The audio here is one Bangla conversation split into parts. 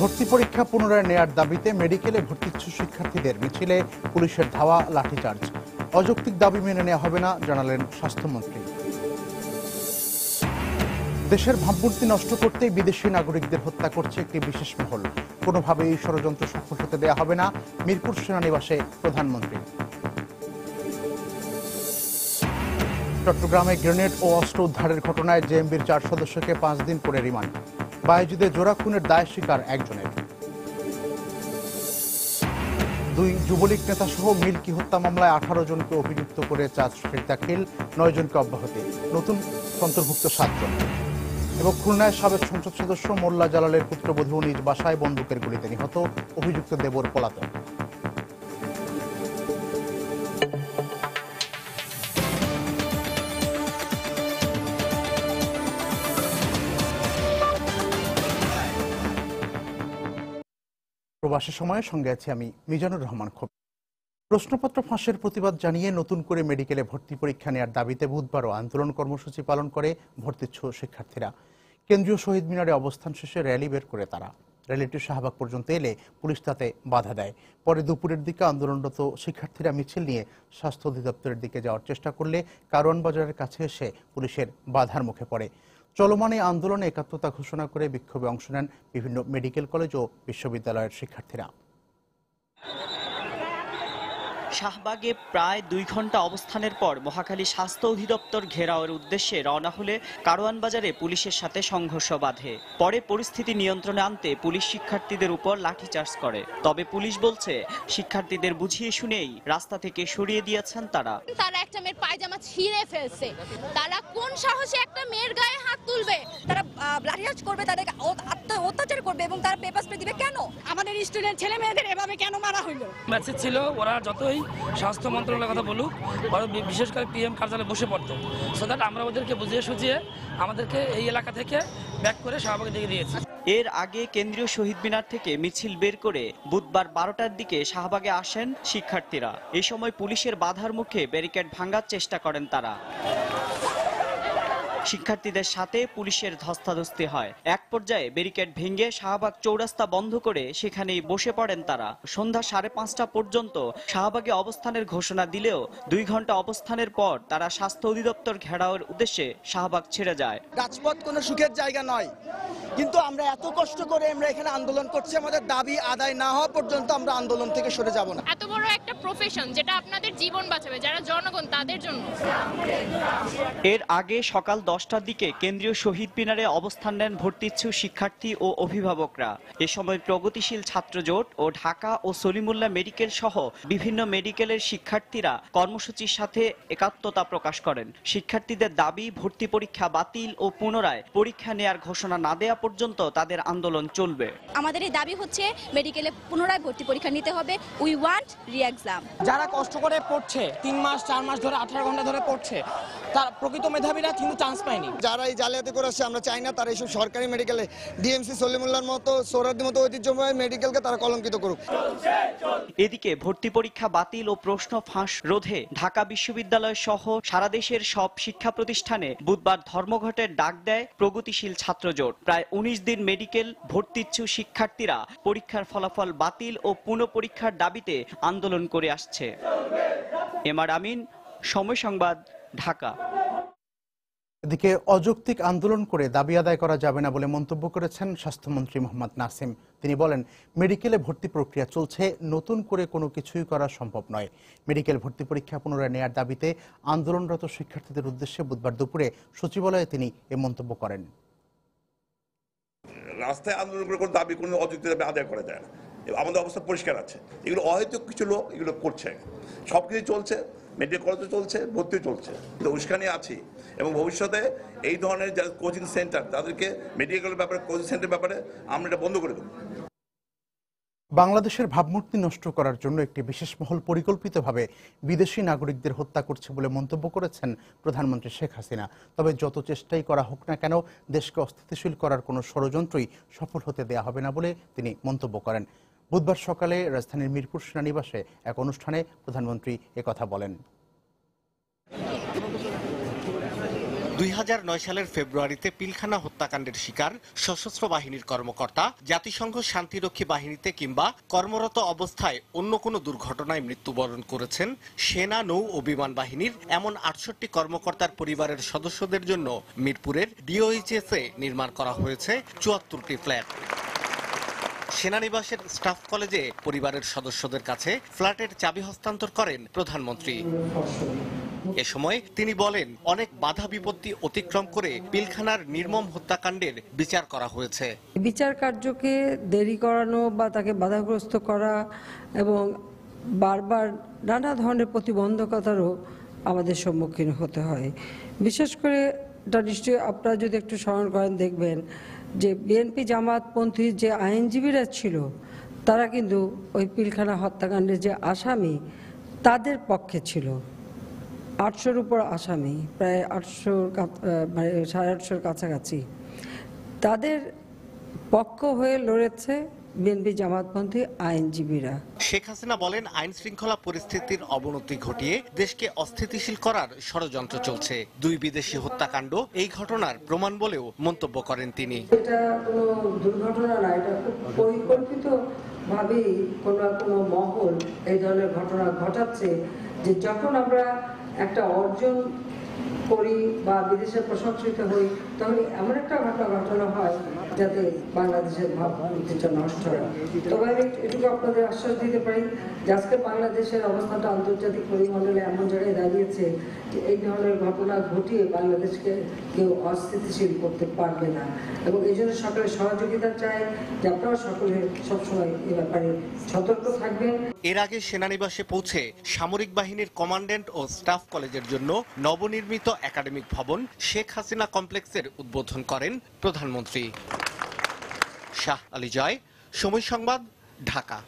ভর্তি পরীক্ষা পুনরায় নেয়ার দাবিতে মেডিকেলে ভর্তিচ্ছু শিক্ষার্থীদের মিছিলে পুলিশের ধাওয়া, লাঠিচার্জ। অযৌক্তিক দাবি মেনে নেওয়া হবে না জানালেন স্বাস্থ্যমন্ত্রী। দেশের ভাবমূর্তি নষ্ট করতেই বিদেশি নাগরিকদের হত্যা করছে একটি বিশেষ মহল। কোনোভাবেই এই ষড়যন্ত্র সফল হতে দেওয়া হবে না, মিরপুর সেনানিবাসে প্রধানমন্ত্রী। চট্টগ্রামে গ্রেনেড ও অস্ত্র উদ্ধারের ঘটনায় জেএমবির 4 সদস্যকে 5 দিন করে রিমান্ড। বায়েজিদে জোড়া খুনের দায় স্বীকার একজনের। 2 যুবলীগ নেতাসহ মিল্কি হত্যা মামলায় 18 জনকে অভিযুক্ত করে চার্জশিট দাখিল, 9 জনকে অব্যাহতি, নতুন অন্তর্ভুক্ত 7 জন। এবং খুলনায় সাবেক সংসদ সদস্য মোল্লা জালালের পুত্রবধূ নিজ বাসায় বন্দুকের গুলিতে নিহত, অভিযুক্ত দেবর পলাতক। প্রবাসী সময়ের সঙ্গে আছি আমি মিজানুর রহমান। প্রশ্নপত্র ফাঁসের প্রতিবাদ জানিয়ে নতুন করে মেডিকেলে ভর্তি পরীক্ষা নেওয়ার দাবিতে বুধবারও আন্দোলন কর্মসূচি পালন করে ভর্তিচ্ছু শিক্ষার্থীরা। কেন্দ্রীয় শহীদ মিনারে অবস্থান শেষে র্যালি বের করে তারা। র্যালিটি শাহবাগ পর্যন্ত এলে পুলিশ তাতে বাধা দেয়। পরে দুপুরের দিকে আন্দোলনরত শিক্ষার্থীরা মিছিল নিয়ে স্বাস্থ্য অধিদপ্তরের দিকে যাওয়ার চেষ্টা করলে কারওয়ান বাজারের কাছে এসে পুলিশের বাধার মুখে পড়ে। চলমান এই আন্দোলনে একাত্মতা ঘোষণা করে বিক্ষোভে অংশ নেন বিভিন্ন মেডিকেল কলেজ ও বিশ্ববিদ্যালয়ের শিক্ষার্থীরা। শাহবাগে প্রায় 2 ঘন্টা অবস্থানের পর মহাখালী স্বাস্থ্য অধিদপ্তর ঘেরাওয়ের উদ্দেশ্যে রওনা হলে কারওয়ান বাজারে পুলিশের সাথে সংঘর্ষ বাধে। পরে পরিস্থিতি নিয়ন্ত্রণে আনতে পুলিশ শিক্ষার্থীদের উপর লাঠিচার্জ করে। তবে পুলিশ বলছে শিক্ষার্থীদের বুঝিয়ে শুনেই রাস্তা থেকে সরিয়ে দিয়েছেন তারা। তারা একটা মেয়ের পায়জামা ছিঁড়ে ফেলছে। তারা কোন সাহসে একটা মেয়ের গায়ে হাত তুলবে? তারা লাঠিচার্জ করবে, তাদেরকে অত্যাচার করবে এবং তারা পেপার স্প্রে দিবে। কেন আমাদের স্টুডেন্ট ছেলে মেয়েদের এভাবে কেন মারা হইলো? মেসেজ ছিল ওরা যতই স্বাস্থ্য মন্ত্রণালয়ের কথা বলুক, বিশেষ করে পিএম কার্যালয়ে বসে পড়তো, সো দ্যাট আমরা ওদেরকে বুঝিয়ে সুঝিয়ে আমাদেরকে এই এলাকা থেকে ব্যাক করে শাহবাগের দিকে দিয়েছি। এর আগে কেন্দ্রীয় শহীদ মিনার থেকে মিছিল বের করে বুধবার 12টার দিকে শাহবাগে আসেন শিক্ষার্থীরা। এই সময় পুলিশের বাধার মুখে ব্যারিকেড ভাঙার চেষ্টা করেন তারা। শিক্ষার্থীদের সাথে পুলিশের ধস্তাধস্তি হয়। এক পর্যায়ে ব্যারিকেড ভেঙে শাহবাগ চৌরাস্তা বন্ধ করে সেখানেই বসে পড়েন তারা। সন্ধ্যা 5:30টা পর্যন্ত শাহবাগে অবস্থানের ঘোষণা দিলেও 2 ঘন্টা অবস্থানের পর তারা স্বাস্থ্য অধিদপ্তর ঘেরাওয়ের উদ্দেশ্যে শাহবাগ ছেড়ে যায়। রাজপথ কোনো সুখের জায়গা নয়, কিন্তু আমরা এত কষ্ট করে আমরা এখানে আন্দোলন করছি, আমাদের দাবি আদায় না হওয়া পর্যন্ত আমরা আন্দোলন থেকে সরে যাব না। এত বড় একটা প্রফেশন যেটা আপনাদের জীবন বাঁচাবে, যারা জনগণ, তাদের জন্য। এর আগে সকাল 10টার দিকে কেন্দ্রীয় শহীদ মিনারে অবস্থান নেন ভর্তিচ্ছু শিক্ষার্থী ও অভিভাবকরা। এ সময় প্রগতিশীল ছাত্র জোট ও ঢাকা ও সলিমুল্লাহ মেডিকেল সহ বিভিন্ন মেডিকেলের শিক্ষার্থীরা কর্মসূচির সাথে একাত্মতা প্রকাশ করেন। শিক্ষার্থীদের দাবি, ভর্তি পরীক্ষা বাতিল ও পুনরায় পরীক্ষা নেয়ার ঘোষণা না দেয়া পর্যন্ত তাদের আন্দোলন চলবে। আমাদের এই দাবি হচ্ছে মেডিকেলে পুনরায় ভর্তি পরীক্ষা নিতে হবে। We want re exam. যারা কষ্ট করে পড়ছে, 3 মাস 4 মাস ধরে 18 ঘন্টা ধরে পড়ছে, তার প্রকৃত মেধাবীরা কিন্তু চান্স পায়নি। যারা এই জালিয়াতি করে আসছে, আমরা চাই না তারা এইসব সরকারি মেডিকেলে ডিএমসি সলিমুল্লাহর মতো, সোহরাওয়ার্দীর মতো ঐতিহ্যময় মেডিকেলকে তারা কলঙ্কিত করুক। এদিকে ভর্তি পরীক্ষা বাতিল ও প্রশ্ন ফাঁস রোধে ঢাকা বিশ্ববিদ্যালয় সহ সারা দেশের সব শিক্ষা প্রতিষ্ঠানে বুধবার ধর্মঘটের ডাক দেয় প্রগতিশীল ছাত্র জোট। প্রায় 19 দিন মেডিকেল ভর্তিচ্ছু শিক্ষার্থীরা পরীক্ষার ফলাফল বাতিল ও পুনঃ পরীক্ষার দাবিতে আন্দোলন করে আসছে। এমআর আমিন, সময় সংবাদ, ঢাকা। এদিকে অযৌক্তিক আন্দোলন করে দাবি আদায় করা যাবে না বলে মন্তব্য করেছেন স্বাস্থ্যমন্ত্রী মোহাম্মদ নাসিম। তিনি বলেন, মেডিকেলে ভর্তি প্রক্রিয়া চলছে, নতুন করে কোনো কিছুই করা সম্ভব নয়। মেডিকেল ভর্তি পরীক্ষা পুনরায় নেয়ার দাবিতে আন্দোলনরত শিক্ষার্থীদের উদ্দেশ্যে বুধবার দুপুরে সচিবালয়ে তিনি এ মন্তব্য করেন। রাস্তায় আন্দোলন করে কোনো দাবি, কোনো অযৌক্তিক দাবি আদায় করা যায় না। আমাদের অবস্থা পরিষ্কার আছে। এগুলো অহেতুক কিছু লোক এগুলো করছে। সবকিছু চলছে, মেডিকেল কলেজও চলছে, ভর্তিও চলছে, তো উস্কানি আছি। এবং ভবিষ্যতে এই ধরনের যারা কোচিং সেন্টার, তাদেরকে মেডিকেলের ব্যাপারে, কোচিং সেন্টারের ব্যাপারে আমরা এটা বন্ধ করে দেবো। বাংলাদেশের ভাবমূর্তি নষ্ট করার জন্য একটি বিশেষ মহল পরিকল্পিতভাবে বিদেশি নাগরিকদের হত্যা করছে বলে মন্তব্য করেছেন প্রধানমন্ত্রী শেখ হাসিনা। তবে যত চেষ্টাই করা হোক না কেন, দেশকে অস্থিতিশীল করার কোনো ষড়যন্ত্রই সফল হতে দেয়া হবে না বলে তিনি মন্তব্য করেন। বুধবার সকালে রাজধানীর মিরপুর সেনানিবাসে এক অনুষ্ঠানে প্রধানমন্ত্রী একথা বলেন। 2009 সালের ফেব্রুয়ারিতে পিলখানা হত্যাকাণ্ডের শিকার সশস্ত্র বাহিনীর কর্মকর্তা জাতিসংঘ শান্তিরক্ষী বাহিনীতে কিংবা কর্মরত অবস্থায় অন্য কোনো দুর্ঘটনায় মৃত্যুবরণ করেছেন সেনা, নৌ ও বিমান বাহিনীর এমন 68 কর্মকর্তার পরিবারের সদস্যদের জন্য মিরপুরের ডিওএইচএসে নির্মাণ করা হয়েছে 74টি ফ্ল্যাট। সেনানিবাসের স্টাফ কলেজে পরিবারের সদস্যদের কাছে ফ্ল্যাটের চাবি হস্তান্তর করেন প্রধানমন্ত্রী। এ সময় তিনি বলেন, অনেক বাধা বিপত্তি অতিক্রম করে পিলখানার নির্মম হত্যাকাণ্ডের বিচার করা হয়েছে। বিচার কার্যকে দেরি করানো বা তাকে বাধাগ্রস্ত করা এবং বারবার নানা ধরনের প্রতিবন্ধকতারও আমাদের সম্মুখীন হতে হয়। বিশেষ করে এটা নিশ্চয়ই আপনারা যদি একটু স্মরণ করেন দেখবেন যে বিএনপি জামাতপন্থী যে আইনজীবীরা ছিল তারা কিন্তু ওই পিলখানা হত্যাকাণ্ডের যে আসামি তাদের পক্ষে ছিল। 800-র উপর আসামি, প্রায় 800-850-র কাছাকাছি, তাদের পক্ষ হয়ে লড়েছে বিএনপি জামাতপন্থী আইনজীবীরা। শেখ হাসিনা বলেন, আইন শৃঙ্খলা পরিস্থিতির অবনতি ঘটিয়ে দেশকে অস্থিতিশীল করার ষড়যন্ত্র চলছে। 2 বিদেশি হত্যাকাণ্ড এই ঘটনার প্রমাণ বলেও মন্তব্য করেন তিনি। এটা কোনো দুর্ঘটনা না, এটা খুব পরিকল্পিতভাবেই কোনো মহল এই ধরনের ঘটনা ঘটাচ্ছে। যে যখন আমরা একটা অর্জন করি বা বিদেশে প্রশংসিত হই তখন এমন একটা ঘটনা হয় যাতে বাংলাদেশের ভাবমূর্তিটা নষ্ট হয়। তবে আমি এটুকু আপনাদের আশ্বাস দিতে পারি যে আজকে বাংলাদেশের অবস্থাটা আন্তর্জাতিক পরিমণ্ডলে এমন জায়গায় দাঁড়িয়েছে যে এই ধরনের ঘটনা ঘটিয়ে বাংলাদেশকে কেউ অস্থিতিশীল করতে পারবে না, এবং এই জন্য সকলের সহযোগিতা চাই যে আপনারা সকলে সবসময় এ ব্যাপারে সতর্ক থাকবেন। এর আগে সেনানিবাসে পৌঁছে সামরিক বাহিনীর কমান্ড্যান্ট ও স্টাফ কলেজের জন্য নবনির্মিত একাডেমিক ভবন শেখ হাসিনা কমপ্লেক্সের উদ্বোধন করেন প্রধানমন্ত্রী। শাহ আলী জয়, সময় সংবাদ, ঢাকা।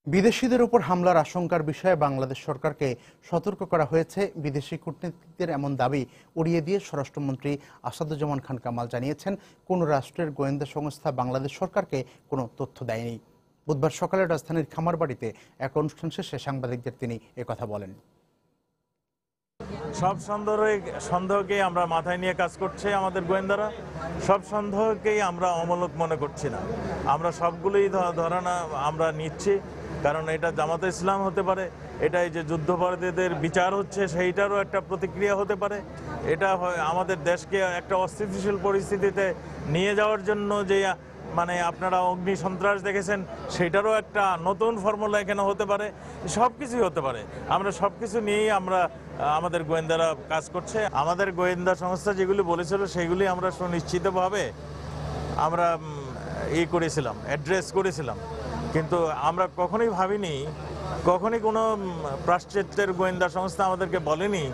বিদেশিদের উপর হামলার আশঙ্কার বিষয়ে বাংলাদেশ সরকারকে সতর্ক করা হয়েছে। বিদেশি কূটনীতিকদের এমন দাবি উড়িয়ে দিয়ে স্বরাষ্ট্রমন্ত্রী আসাদুজ্জামান খান কামাল জানিয়েছেন, কোন রাষ্ট্রের গোয়েন্দা সংস্থা বাংলাদেশ সরকারকে কোনো তথ্য দেয়নি। বুধবার সকালে রাজধানীর খামারবাড়িতে এক অনুষ্ঠান শেষে সাংবাদিকদের তিনি একথা বলেন। সব সন্দেহকেই আমরা মাথায় নিয়ে কাজ করছে আমাদের গোয়েন্দারা। সব সন্দেহকেই আমরা অমূলক মনে করছি না, আমরা সবগুলোই ধারণা আমরা নিচ্ছি। কারণ এটা জামাতে ইসলাম হতে পারে, এটা এই যে যুদ্ধাপরাধীদের বিচার হচ্ছে সেইটারও একটা প্রতিক্রিয়া হতে পারে, এটা আমাদের দেশকে একটা অস্থিতিশীল পরিস্থিতিতে নিয়ে যাওয়ার জন্য যে আপনারা অগ্নি সন্ত্রাস দেখেছেন সেটারও একটা নতুন ফর্মুলা এখানে হতে পারে, সব কিছুই হতে পারে। আমরা সব কিছু নিয়েই আমাদের গোয়েন্দারা কাজ করছে। আমাদের গোয়েন্দা সংস্থা যেগুলি বলেছিল সেগুলি আমরা সুনিশ্চিতভাবে আমরা করেছিলাম, অ্যাড্রেস করেছিলাম, কিন্তু আমরা কখনোই ভাবিনি, কখনই কোনো প্রাশ্চিত্যের গোয়েন্দা সংস্থা আমাদেরকে বলেনি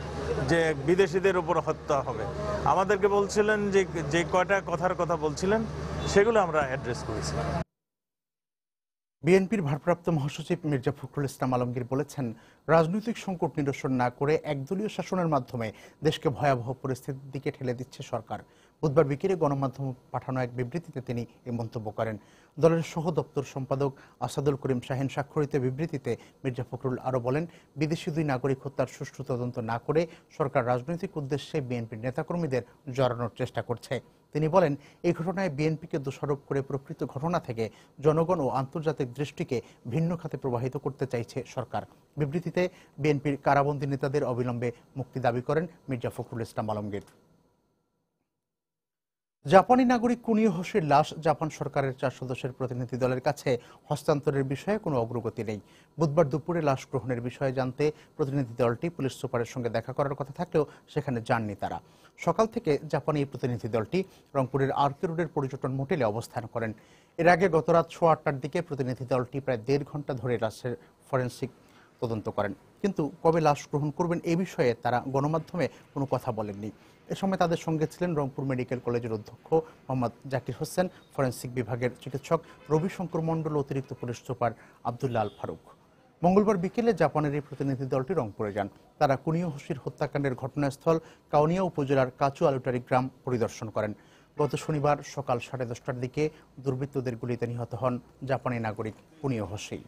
যে বিদেশিদের উপর হত্যা হবে। আমাদেরকে বলছিলেন যে কয়টা কথার কথা বলছিলেন সেগুলো আমরা অ্যাড্রেস করেছি। বিএনপির ভারপ্রাপ্ত মহাসচিব মির্জা ফখরুল ইসলাম আলমগীর বলেছেন, রাজনৈতিক সংকট নিরসন না করে একদলীয় শাসনের মাধ্যমে দেশকে ভয়াবহ পরিস্থিতির দিকে ঠেলে দিচ্ছে সরকার। বুধবার বিকেলে গণমাধ্যমে পাঠানো এক বিবৃতিতে তিনি এই মন্তব্য করেন। দলের সহ দপ্তর সম্পাদক আসাদুল করিম শাহীন স্বাক্ষরিত বিবৃতিতে মির্জা ফখরুল আরও বলেন, বিদেশি 2 নাগরিক হত্যার সুষ্ঠু তদন্ত না করে সরকার রাজনৈতিক উদ্দেশ্যে বিএনপির নেতাকর্মীদের জড়ানোর চেষ্টা করছে। তিনি বলেন, এই ঘটনায় বিএনপিকে দোষারোপ করে প্রকৃত ঘটনা থেকে জনগণ ও আন্তর্জাতিক দৃষ্টিকে ভিন্ন খাতে প্রবাহিত করতে চাইছে সরকার। বিবৃতিতে বিএনপির কারাবন্দী নেতাদের অবিলম্বে মুক্তি দাবি করেন মির্জা ফখরুল ইসলাম আলমগীর। জাপানি নাগরিক কুনিও হোশির লাশ জাপান সরকারের 4 সদস্যের প্রতিনিধি দলের কাছে হস্তান্তরের বিষয়ে কোনো অগ্রগতি নেই। বুধবার দুপুরে লাশ গ্রহণের বিষয়ে জানতে প্রতিনিধি দলটি পুলিশ সুপারের সঙ্গে দেখা করার কথা থাকলেও সেখানে যাননি তারা। সকাল থেকে জাপানি প্রতিনিধি দলটি রংপুরের আরকে রোডের পর্যটন মোটেলে অবস্থান করেন। এর আগে গতরাত 8:30টার দিকে প্রতিনিধি দলটি প্রায় 1.5 ঘন্টা ধরে লাশের ফরেনসিক তদন্ত করেন, কিন্তু কবে লাশ গ্রহণ করবেন এ বিষয়ে তারা গণমাধ্যমে কোনো কথা বলেননি। এ সময় তাদের সঙ্গে ছিলেন রংপুর মেডিকেল কলেজের অধ্যক্ষ মোহাম্মদ জাকির হোসেন, ফরেনসিক বিভাগের চিকিৎসক রবি শঙ্কর মণ্ডল, অতিরিক্ত পুলিশ সুপার আব্দুল্লাহ আল ফারুক। মঙ্গলবার বিকেলে জাপানের এই প্রতিনিধি দলটি রংপুরে যান। তারা কুনিও হোশির হত্যাকাণ্ডের ঘটনাস্থল কাউনিয়া উপজেলার কাচু আলুটারি গ্রাম পরিদর্শন করেন। গত শনিবার সকাল 10:30টার দিকে দুর্বৃত্তদের গুলিতে নিহত হন জাপানি নাগরিক কুনিও হোশি।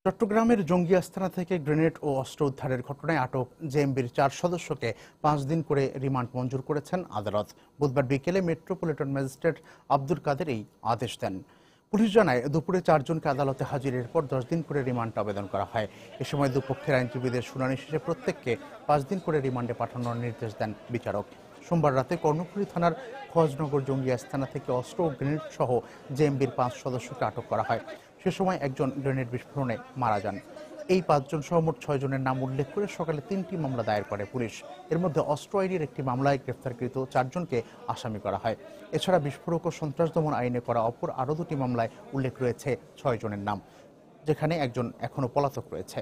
চট্টগ্রামের জঙ্গি আস্তানা থেকে গ্রেনেড ও অস্ত্র উদ্ধারের ঘটনায় আটক জেএমবির 4 সদস্যকে 5 দিন করে রিমান্ড মঞ্জুর করেছেন আদালত। বুধবার বিকেলে মেট্রোপলিটন ম্যাজিস্ট্রেট আব্দুল কাদের এই আদেশ দেন। পুলিশ জানায়, দুপুরে 4 জনকে আদালতে হাজিরের পর 10 দিন করে রিমান্ড আবেদন করা হয়। এ সময় দুপক্ষের আইনজীবীদের শুনানি শেষে প্রত্যেককে 5 দিন করে রিমান্ডে পাঠানোর নির্দেশ দেন বিচারক। সোমবার রাতে কর্ণফুলী থানার খোয়াজনগর জঙ্গি আস্তানা থেকে অস্ত্র ও গ্রেনেড সহ জেএমবির 5 সদস্যকে আটক করা হয়। সে সময় একজন গ্রেনেড বিস্ফোরণে মারা যান। এই 5 জন সহ মোট 6 জনের নাম উল্লেখ করে সকালে 3টি মামলা দায়ের করে পুলিশ। এর মধ্যে অস্ত্র আইনের একটি মামলায় গ্রেফতারকৃত 4 জনকে আসামি করা হয়। এছাড়া বিস্ফোরক ও সন্ত্রাস দমন আইনে করা অপর আরও 2টি মামলায় উল্লেখ রয়েছে 6 জনের নাম, যেখানে একজন এখনও পলাতক রয়েছে।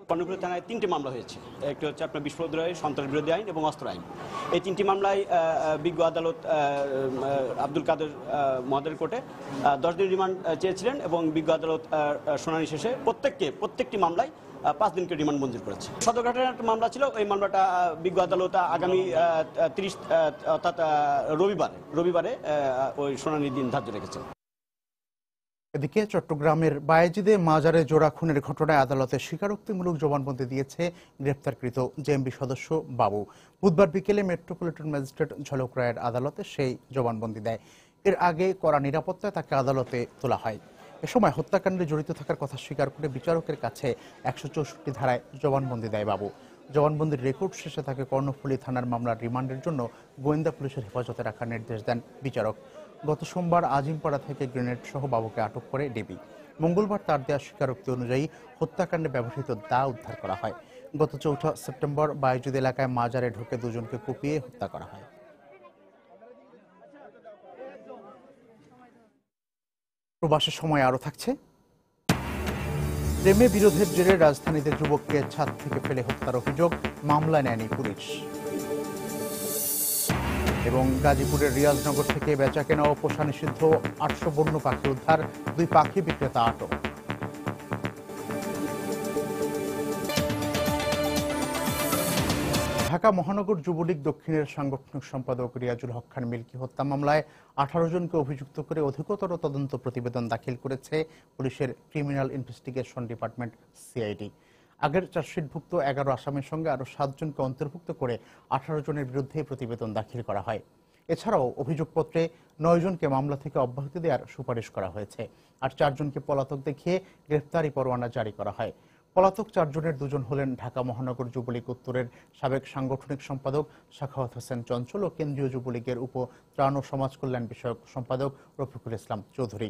কর্ণফুলী থানায় 3টি মামলা হয়েছে। একটি হচ্ছে আপনার বিস্ফোরক আইন, সন্ত্রাস বিরোধী আইন এবং অস্ত্র আইন। এই 3টি মামলায় বিজ্ঞ আদালত আব্দুল কাদের মহাদের কোর্টে 10 দিন রিমান্ড চেয়েছিলেন এবং বিজ্ঞ আদালত শুনানি শেষে প্রত্যেকটি মামলায় 5 দিনকে রিমান্ড মঞ্জুর করেছে। সদরঘাটের একটা মামলা ছিল, এই মামলাটা বিজ্ঞ আদালত আগামী 30 অর্থাৎ রবিবারে ওই শুনানির দিন ধার্য রেখেছেন। এদিকে চট্টগ্রামের বায়েজিদে মাজারে জোড়া খুনের ঘটনায় আদালতে স্বীকারোক্তিমূলক জবানবন্দি দিয়েছে গ্রেপ্তারকৃত জেএমবি সদস্য বাবু। বুধবার বিকেলে মেট্রোপলিটন ম্যাজিস্ট্রেট ঝলক রায়ের আদালতে সেই জবানবন্দি দেয়। এর আগে কড়া নিরাপত্তায় তাকে আদালতে তোলা হয়। এ সময় হত্যাকাণ্ডে জড়িত থাকার কথা স্বীকার করে বিচারকের কাছে 164 ধারায় জবানবন্দি দেয় বাবু। জবানবন্দির রেকর্ড শেষে তাকে কর্ণফুলী থানার মামলার রিমান্ডের জন্য গোয়েন্দা পুলিশের হেফাজতে রাখার নির্দেশ দেন বিচারক। গত সোমবার আজিমপাড়া থেকে গ্রেনেড সহ বাবুকে আটক করে ডিবি। মঙ্গলবার তার দেওয়া স্বীকারোক্তি অনুযায়ী হত্যাকাণ্ডে ব্যবহৃত দা উদ্ধার করা হয়। গত 4 সেপ্টেম্বর বায়েজিদ এলাকায় মাজারে ঢুকে 2 জনকে কুপিয়ে হত্যা করা হয়। প্রবাসের সময় আরও থাকছে। প্রেমে বিরোধের জেরে রাজধানীতে যুবককে ছাদ থেকে ফেলে হত্যার অভিযোগ, মামলা নেয়নি পুলিশ। এবং গাজীপুরের রিয়াজনগর থেকে বেচাকেনা ও পোষা নিষিদ্ধ 800 বন্য পাখি উদ্ধার, 2 পাখি বিক্রেতা আটক। ঢাকা মহানগর যুবলীগ দক্ষিণের সাংগঠনিক সম্পাদক রিয়াজুল হক খান মিল্কি হত্যা মামলায় 18 জনকে অভিযুক্ত করে অধিকতর তদন্ত প্রতিবেদন দাখিল করেছে পুলিশের ক্রিমিনাল ইনভেস্টিগেশন ডিপার্টমেন্ট সিআইডি। আগের চার্জশিটভুক্ত 11 আসামির সঙ্গে আরও 7 জনকে অন্তর্ভুক্ত করে 18 জনের বিরুদ্ধে প্রতিবেদন দাখিল করা হয়। এছাড়াও অভিযোগপত্রে 9 জনকে মামলা থেকে অব্যাহতি দেওয়ার সুপারিশ করা হয়েছে, আর 4 জনকে পলাতক দেখিয়ে গ্রেফতারি পরোয়ানা জারি করা হয়। পলাতক 4 জনের 2 জন হলেন ঢাকা মহানগর যুবলীগ উত্তরের সাবেক সাংগঠনিক সম্পাদক সাখাওয়াত হোসেন চঞ্চল ও কেন্দ্রীয় যুবলীগের উপ ত্রাণ ও সমাজ কল্যাণ বিষয়ক সম্পাদক রফিকুল ইসলাম চৌধুরী।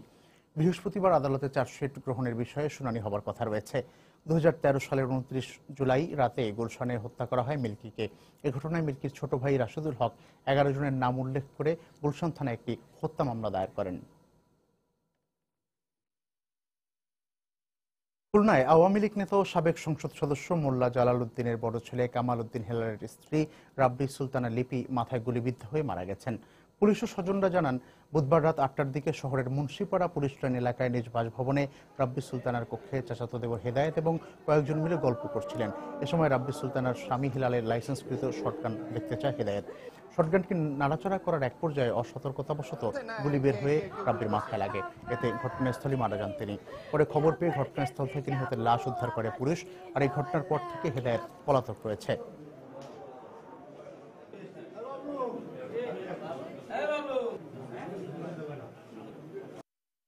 বৃহস্পতিবার আদালতে চার্জশিট গ্রহণের বিষয়ে শুনানি হবার কথা রয়েছে। 2013 সালের 29 জুলাই রাতে গুলশানে হত্যা করা হয় মিল্কিকে। এ ঘটনায় মিল্কির ছোট ভাই রাশেদুল হক 11 জনের নাম উল্লেখ করে গুলশান থানায় একটি হত্যা মামলা দায়ের করেন। খুলনায় আওয়ামী লীগ নেতা ও সাবেক সংসদ সদস্য মোল্লা জালাল উদ্দিনের বড় ছেলে কামাল উদ্দিন হেলালের স্ত্রী রাব্বি সুলতানা লিপি মাথায় গুলিবিদ্ধ হয়ে মারা গেছেন। পুলিশ ও স্বজনরা জানান, বুধবার রাত 8টার দিকে শহরের মুন্সিপাড়া পুলিশ লাইন এলাকায় নিজ বাসভবনে রাব্বি সুলতানার কক্ষে চাচাতো দেবর হেদায়েত এবং কয়েকজন মিলে গল্প করছিলেন। এ সময় রাব্বি সুলতানার স্বামী হিলালের লাইসেন্সকৃত শটগান দেখতে চায় হেদায়েত। শটগানটি নাড়াচাড়া করার এক পর্যায়ে অসতর্কতাবশত গুলি বের হয়ে রাব্বির মাথায় লাগে। এতে ঘটনাস্থলে মারা যান তিনি। পরে খবর পেয়ে ঘটনাস্থল থেকে নিহতের লাশ উদ্ধার করে পুলিশ, আর এই ঘটনার পর থেকে হেদায়েত পলাতক রয়েছে।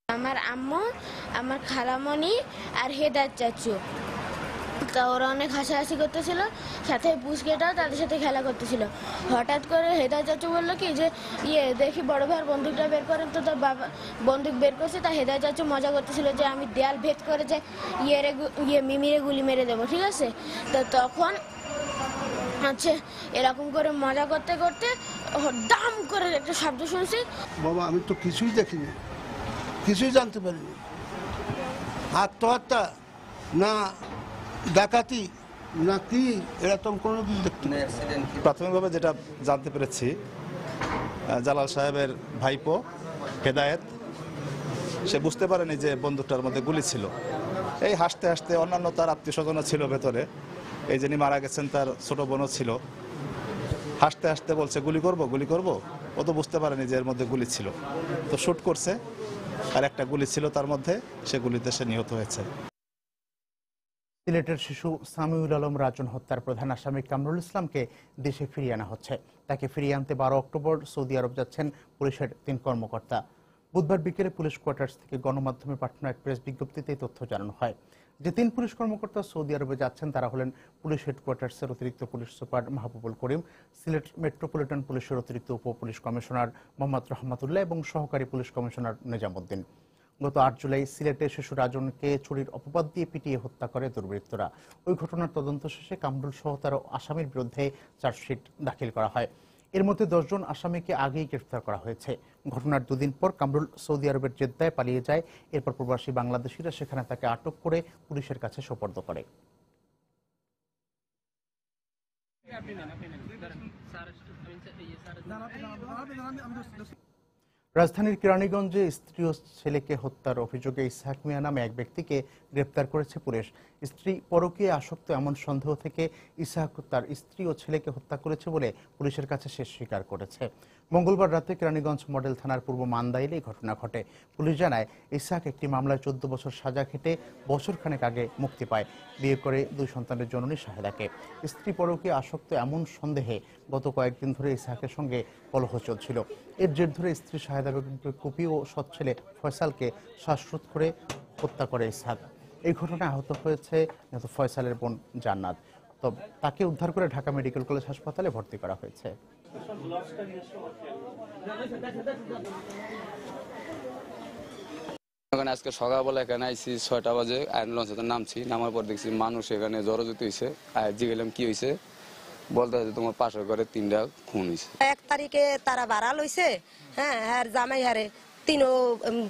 আমার আম্মু, আমার খালামণি আর হেদায়েত চাচু, তা ওরা অনেক হাসাহাসি করতেছিল, সাথে পুচকেটাও তাদের সাথে খেলা করতেছিল। হঠাৎ করে হেদায়েত চাচু বললো কি যে দেখি বড় ভাইয়ের বন্দুকটা বের করেন, তো তার বাবা বন্দুক বের করছে। তা হেদায়েত চাচু মজা করতেছিল যে আমি দেয়াল ভেদ করে যে মিমিরে গুলি মেরে দেবো, ঠিক আছে। তো তখন হচ্ছে এরকম করে মজা করতে করতে দাম করে একটা শব্দ শুনছি। বাবা আমি তো কিছুই দেখিনি, কিছুই জানতে পারিনি। আত্মহত্যা না ডাকাতি না কি, এরকম কোনো দিন দেখতে নেই। প্রাথমিকভাবে যেটা জানতে পেরেছি, জালাল সাহেবের ভাইপো হেদায়েত সে বুঝতে পারেনি যে বন্দুকটার মধ্যে গুলি ছিল। এই হাসতে হাসতে অন্যান্য তার আত্মীয় স্বজনও ছিল ভেতরে, এই যিনি মারা গেছেন তার ছোট বোনও ছিল। হাসতে হাসতে বলছে গুলি করব গুলি করব, ও তো বুঝতে পারেনি যে এর মধ্যে গুলি ছিল, তো শ্যুট করছে আর একটা গুলি ছিল তার মধ্যে, সে গুলিতে সে নিহত হয়েছে। সিলেটের শিশু সামিউল আলম রাজন হত্যার প্রধান আসামি কামরুল ইসলামকে দেশে ফিরিয়ে আনা হচ্ছে। তাকে ফিরিয়ে আনতে 12 অক্টোবর সৌদি আরব যাচ্ছেন পুলিশের 3 কর্মকর্তা। বুধবার বিকেলে পুলিশ কোয়ার্টার্স থেকে গণমাধ্যমে পাঠানো এক প্রেস বিজ্ঞপ্তিতে এই তথ্য জানানো হয়। যে 3 পুলিশ কর্মকর্তা সৌদি আরবে যাচ্ছেন তারা হলেন পুলিশ হেডকোয়ার্টার্সের অতিরিক্ত পুলিশ সুপার মাহবুবুল করিম, সিলেট মেট্রোপলিটন পুলিশের অতিরিক্ত উপ পুলিশ কমিশনার মোহাম্মদ রহমাতুল্লাহ এবং সহকারী পুলিশ কমিশনার নিজামুদ্দিন। গত 8 জুলাই সিলেটে শিশু রাজনকে ছুরির অপবাদ দিয়ে পিটিয়ে হত্যা করে দুর্বৃত্তরা। ওই ঘটনার তদন্ত শেষে কামরুল সহ 13 আসামির বিরুদ্ধে চার্জশিট দাখিল করা হয়। এর মধ্যে 10 জন আসামিকে আগেই গ্রেফতার করা হয়েছে। ঘটনার 2 দিন পর কামরুল সৌদি আরবের জেদ্দায় পালিয়ে যায়। এরপর প্রবাসী বাংলাদেশিরা সেখানে তাকে আটক করে পুলিশের কাছে সোপর্দ করে। রাজধানীর কেরানীগঞ্জে স্ত্রী ও ছেলেকে হত্যার অভিযোগে ইসহাক মিয়া নামে এক ব্যক্তিকে গ্রেপ্তার করেছে পুলিশ। স্ত্রী পরকীয়ায় আসক্ত এমন সন্দেহ থেকে ইসহাক তার স্ত্রী ও ছেলেকে হত্যা করেছে বলে পুলিশের কাছে সে স্বীকার করেছে। মঙ্গলবার রাতে কেরানীগঞ্জ মডেল থানার পূর্ব মান্দাইলে এই ঘটনা ঘটে। পুলিশ জানায়, ইসহাক একটি মামলায় 14 বছর সাজা খেটে বছরখানেক আগে মুক্তি পায়। বিয়ে করে 2 সন্তানের জননী শাহেদাকে। স্ত্রী পরকীয়ায় আসক্ত এমন সন্দেহে গত কয়েকদিন ধরে ইসহাকের সঙ্গে কলহ চলছিল। এর জের ধরে স্ত্রী শাহেদা বেগমকে কুপি ও সৎ ছেলে ফয়সালকে শ্বাসরোধ করে হত্যা করে ইসহাক। এই ঘটনায় আহত হয়েছে নিহত ফয়সালের বোন জান্নাত। তবে তাকে উদ্ধার করে ঢাকা মেডিকেল কলেজ হাসপাতালে ভর্তি করা হয়েছে। আজকে সকালবেলা এখানে আইসি 6টা বাজে আইন লঞ্চে নামছি, নামার পর দেখছি মানুষ এখানে জড়োজড়ি হয়েছে। জিগেলাম কি হয়েছে, বলতে তোমার পাশের ঘরে 3টা খুন হয়েছে। 1 তারিখে তারা বাড়া লইছে, হ্যাঁ আর জামাই হারে 3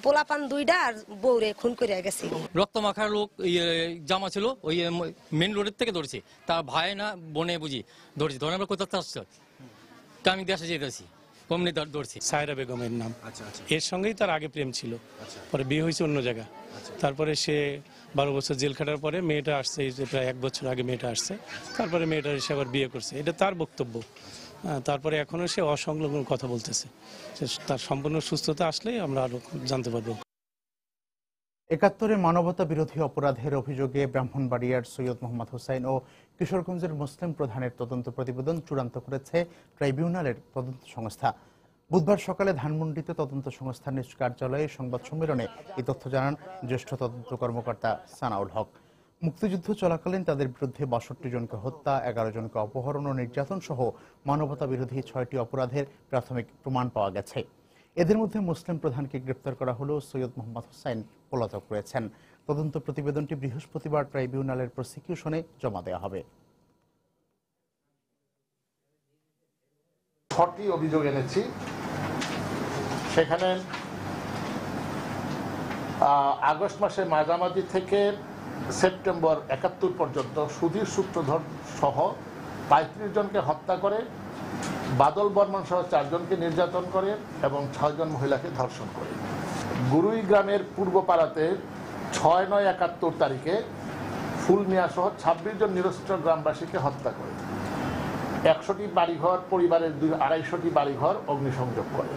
পোলাপান 2টা আর বউরে খুন করে গেছে। রক্ত মাখার লোক জামা ছিল, ওই মেন রোডের থেকে ধরেছে। তার ভাই না বোনে বুঝি ধরেছে, ধরে আমরা কোথাও আসছে তা আমি দেশে যেতেছি কমনি ধরছি। সায়রা বেগমের নাম। এর সঙ্গেই তার আগে প্রেম ছিল, পরে বিয়ে হয়েছে অন্য জায়গা। তারপরে সে 12 বছর জেল খাটার পরে মেয়েটা আসছে, প্রায় 1 বছর আগে মেয়েটা আসছে। তারপরে মেয়েটা এসে আবার বিয়ে করছে, এটা তার বক্তব্য। তারপরে এখনো সে অসংলগ্ন কথা বলতেছে। তার সম্পূর্ণ সুস্থতা আসলেই আমরা আরো জানতে পারবো। 71-এ মানবতা বিরোধী অপরাধের অভিযোগে ব্রাহ্মণবাড়িয়ার সৈয়দ মোহাম্মদ হোসাইন ও কিশোরগঞ্জের মুসলিম প্রধানের তদন্ত প্রতিবেদন চূড়ান্ত করেছে ট্রাইব্যুনালের তদন্ত সংস্থা। বুধবার সকালে ধানমন্ডিতে তদন্ত সংস্থার নিজ কার্যালয়ে সংবাদ সম্মেলনে এই তথ্য জানান জ্যেষ্ঠ তদন্ত কর্মকর্তা সানাউল হক। মুক্তিযুদ্ধ চলাকালীন তাদের বিরুদ্ধে 62 জনকে হত্যা, 11 জনকে অপহরণ ও নির্যাতন সহ মানবতা বিরোধী 6টি অপরাধের প্রাথমিক প্রমাণ পাওয়া গেছে। এদের মধ্যে মুসলিম প্রধানকে গ্রেপ্তার করা হলেও সৈয়দ মোহাম্মদ হোসাইন পলাতক রয়েছেন। তদন্ত প্রতিবেদনটি বৃহস্পতিবার ট্রাইব্যুনালের প্রসিকিউশনে জমা দেওয়া হবে। 6টি অভিযোগ এনেছি, সেখানে আগস্ট মাসের মাঝামাঝি থেকে সেপ্টেম্বর 71 পর্যন্ত সুধীর সূত্রধর সহ 35 জনকে হত্যা করে, বাদল বর্মন সহ 4 জনকে নির্যাতন করে এবং 6 জন মহিলাকে ধর্ষণ করে। গুরুই গ্রামের পূর্বপাড়াতে 6/9/71 তারিখে ফুল মিয়া সহ 26 জন নিরস্ত্র গ্রামবাসীকে হত্যা করে, 100টি বাড়িঘর, পরিবারের 250টি বাড়িঘর অগ্নিসংযোগ করে।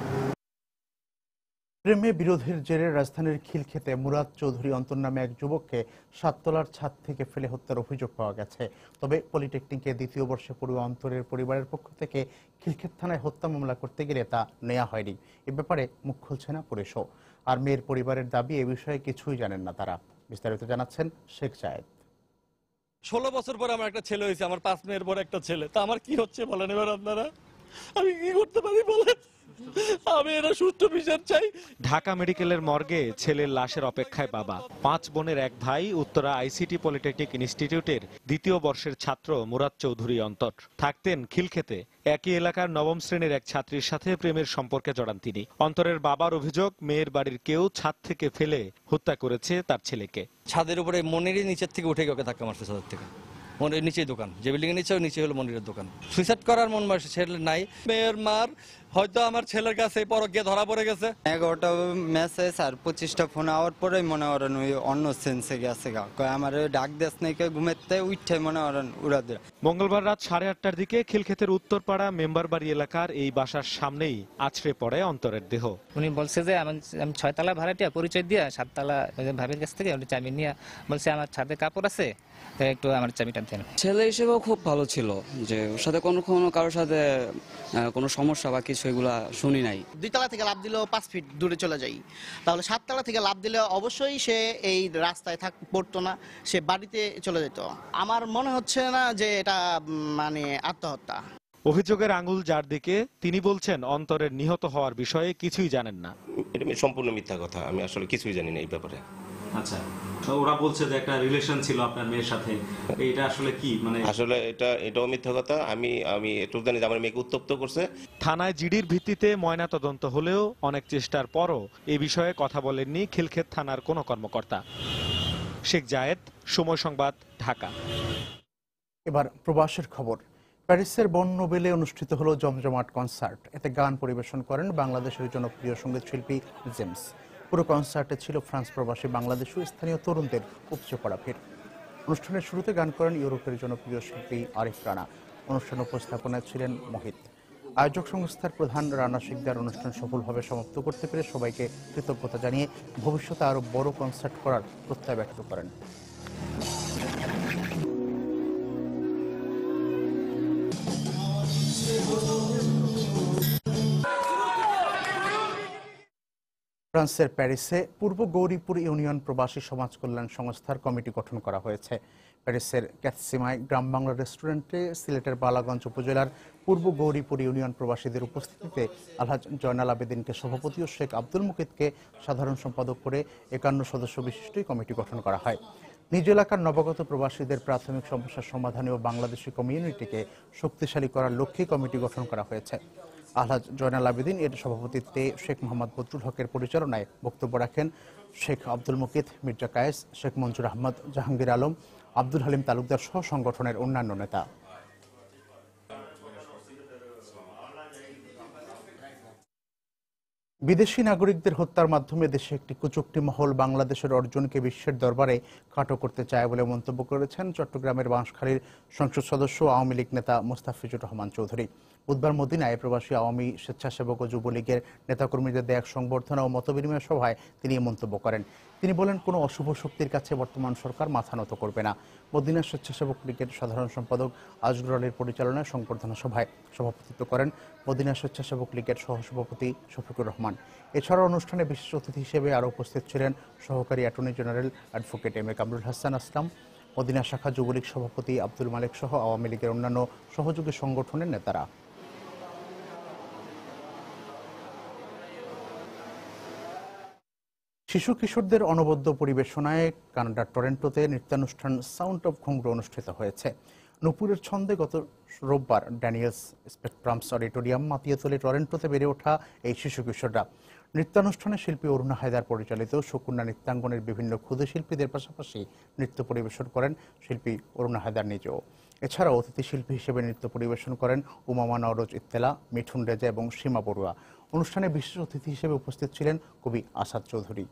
প্রেমে বিরোধের জেরে রাজধানীর খিলক্ষেতে মুরাদ চৌধুরী অন্তর নামে এক যুবককে 7 তলার ছাদ থেকে ফেলে হত্যার অভিযোগ পাওয়া গেছে। তবে পলিটেকনিকে 2য় বর্ষে পড়ুয়া অন্তরের পরিবারের পক্ষ থেকে খিলক্ষেত থানায় হত্যা মামলা করতে গেলে তা নেওয়া হয়নি। এ ব্যাপারে মুখ খুলছে না পুলিশও। আর মেয়ের পরিবারের দাবি, এ বিষয়ে কিছুই জানেন না তারা। বিস্তারিত জানাচ্ছেন শেখ জায়েদ। 16 বছর পরে আমার একটা ছেলে হয়েছে, আমার 5 মেয়ের পর একটা ছেলে। তা আমার কি হচ্ছে বলেন এবার আপনারা, আমি কি করতে পারি বলেন? আমি এটা সুষ্ঠু বিচার চাই। ঢাকা মেডিকেলের মর্গে ছেলের লাশের অপেক্ষায় বাবা। 5 বোনের এক ভাই উত্তরা আইসিটি পলিটেকনিক ইনস্টিটিউটের 2য় বর্ষের ছাত্র মুরাদ চৌধুরী অন্তর। থাকতেন খিলক্ষেতে। একই এলাকার 9ম শ্রেণীর এক ছাত্রীর সাথে প্রেমের সম্পর্কে জড়ান তিনি। অন্তরের বাবার অভিযোগ, মেয়ের বাড়ির কেউ ছাদ থেকে ফেলে হত্যা করেছে তার ছেলেকে। ছাদের উপরে মনেরই নিচের থেকে উঠে ওকে ধাক্কা মারছে ছাদের থেকে। মনির নিচেই দোকান, যে বিল্ডিং এর নিচে ওই নিচে হলো মনিরের দোকান। সুইসাইড করার মন মানসিক ছেলে নাই। মেয়ের মার হয়তো আমার ছেলের কাছে পরক গিয়ে ধরা পড়ে গেছে। 11টা মেসেজ আর 25টা ফোন আওয়ার পরে মনে করেন ওই অন্য সেন্সে গেছে গা, আমার ডাক দেশ নাই ঘুমেতে উঠতে মনে করেন উড়া দিয়ে। মঙ্গলবার রাত 8:30টার দিকে খিলক্ষেতের উত্তরপাড়া মেম্বার বাড়ি এলাকার এই বাসার সামনেই আছড়ে পড়ে অন্তরের দেহ। উনি বলছে যে আমি 6 তলা ভাড়াটিয়া, পরিচয় দিয়ে 7 তলা ভাবির কাছ থেকে চাবি নিয়ে বলছে আমার ছাদে কাপড় আছে, একটু আমার চাবিটা দেন। ছেলে হিসেবেও খুব ভালো ছিল, যে ওর সাথে কোনো কারোর সাথে কোনো সমস্যা বা কিছু এগুলা শুনি নাই। 2 তলা থেকে লাফ দিলেও 5 ফিট দূরে চলে যাই, তাহলে 7 তলা থেকে লাফ দিলে অবশ্যই সে এই রাস্তায় পড়তো না, সে বাড়িতে চলে যেত। আমার মনে হচ্ছে না যে এটা মানে আত্মহত্যা। অভিযোগের আঙুল যার দিকে তিনি বলছেন অন্তরের নিহত হওয়ার বিষয়ে কিছুই জানেন না। এটা সম্পূর্ণ মিথ্যা কথা, আমি আসলে কিছুই জানি না এই ব্যাপারে। আচ্ছা, ওরা বলছে যে একটা রিলেশন ছিল আপনার মেয়ের সাথে, এটা আসলে কি? মানে আসলে এটাও মিথ্যা কথা। আমি একটু জানি যে আমার মেয়েকে উত্তপ্ত করছে। থানায় জিডির ভিত্তিতে ময়না তদন্ত হলেও অনেক চেষ্টার পরও এ বিষয়ে কথা বলেননি খিলক্ষেত থানার কোনো কর্মকর্তা। শেখ জায়েদ, সময় সংবাদ, ঢাকা। এবার প্রবাসের খবর। প্যারিসের বন নোবেলে অনুষ্ঠিত হলো জমজমাট কনসার্ট। এতে গান পরিবেশন করেন বাংলাদেশের জনপ্রিয় সঙ্গীত শিল্পী জেমস। পুরো কনসার্টে ছিল ফ্রান্স প্রবাসী বাংলাদেশ ও স্থানীয় তরুণদের উপচে পড়া ভিড়। অনুষ্ঠানের শুরুতে গান করেন ইউরোপের জনপ্রিয় শিল্পী আরিফ রানা। অনুষ্ঠান উপস্থাপনায় ছিলেন মোহিত। আয়োজক সংস্থার প্রধান রানা শিকদার অনুষ্ঠান সফলভাবে সমাপ্ত করতে পেরে সবাইকে কৃতজ্ঞতা জানিয়ে ভবিষ্যতে আরও বড় কনসার্ট করার প্রত্যয় ব্যক্ত করেন। ফ্রান্সের প্যারিসে পূর্ব গৌরীপুর ইউনিয়ন প্রবাসী সমাজ কল্যাণ সংস্থার কমিটি গঠন করা হয়েছে। প্যারিসের ক্যাথসিমায় গ্রাম বাংলা রেস্টুরেন্টে সিলেটের বালাগঞ্জ উপজেলার পূর্ব গৌরীপুর ইউনিয়ন প্রবাসীদের উপস্থিতিতে আলহাজ জয়নাল আবেদিনকে সভাপতি ও শেখ আব্দুল মুকিতকে সাধারণ সম্পাদক করে 51 সদস্য বিশিষ্ট কমিটি গঠন করা হয়। নিজ এলাকার নবাগত প্রবাসীদের প্রাথমিক সমস্যার সমাধানে ও বাংলাদেশি কমিউনিটিকে শক্তিশালী করার লক্ষ্যে কমিটি গঠন করা হয়েছে। আলহাজ জয়নাল আবেদিন এর সভাপতিত্বে শেখ মোহাম্মদ বদরুল হকের পরিচালনায় বক্তব্য রাখেন শেখ আব্দুল মুকিত, মির্জা কায়েস, শেখ মঞ্জুর আহমদ, জাহাঙ্গীর আলম, আব্দুল হালিম তালুকদার সহ সংগঠনের অন্যান্য নেতা। বিদেশি নাগরিকদের হত্যার মাধ্যমে দেশে একটি কুচুক্তি মহল বাংলাদেশের অর্জনকে বিশ্বের দরবারে খাটো করতে চায় বলে মন্তব্য করেছেন চট্টগ্রামের বাঁশখালীর সংসদ সদস্য আওয়ামী লীগ নেতা মোস্তাফিজুর রহমান চৌধুরী। বুধবার মদিনায় প্রবাসী আওয়ামী স্বেচ্ছাসেবক ও যুবলীগের নেতাকর্মীদের দেয়া এক সংবর্ধনা ও মতবিনিময় সভায় তিনি এই মন্তব্য করেন। তিনি বলেন, কোনো অশুভ শক্তির কাছে বর্তমান সরকার মাথা নত করবে না। মদিনা স্বেচ্ছাসেবক লীগের সাধারণ সম্পাদক আজগর আলীর পরিচালনায় সংবর্ধনা সভায় সভাপতিত্ব করেন মদিনা স্বেচ্ছাসেবক লীগের সহসভাপতি শফিকুর রহমান। এছাড়াও অনুষ্ঠানে বিশেষ অতিথি হিসেবে আরও উপস্থিত ছিলেন সহকারী attorney general advocate M A Kamrul Hasan Aslam, Medina শাখা যুবলীগ সভাপতি আব্দুল মালিক সহ আওয়ামী লীগের অন্যান্য সহযোগী সংগঠনের নেতারা। শিশু কিশোরদের অনবদ্য পরিবেশনায় কানাডার টরেন্টোতে নৃত্যানুষ্ঠান সাউন্ড অফ ঘুংরু অনুষ্ঠিত হয়েছে। নূপুরের ছন্দে গত রোববার ড্যানিয়েলস স্পেকট্রামস অডিটোরিয়াম মাতিয়ে তোলে টরেন্টোতে বেড়ে ওঠা এই শিশু কিশোররা। নৃত্যানুষ্ঠানে শিল্পী অরুণা হায়দার পরিচালিত সুকন্যা নৃত্যাঙ্গনের বিভিন্ন ক্ষুদে শিল্পীদের পাশাপাশি নৃত্য পরিবেশন করেন শিল্পী অরুণা হায়দার নিজেও। এছাড়াও অতিথি শিল্পী হিসেবে নৃত্য পরিবেশন করেন উমামা নওরোজ ইত্তেলা, মিঠুন রেজা এবং সীমা বড়ুয়া। অনুষ্ঠানে বিশেষ অতিথি হিসেবে উপস্থিত ছিলেন কবি আসাদ চৌধুরী।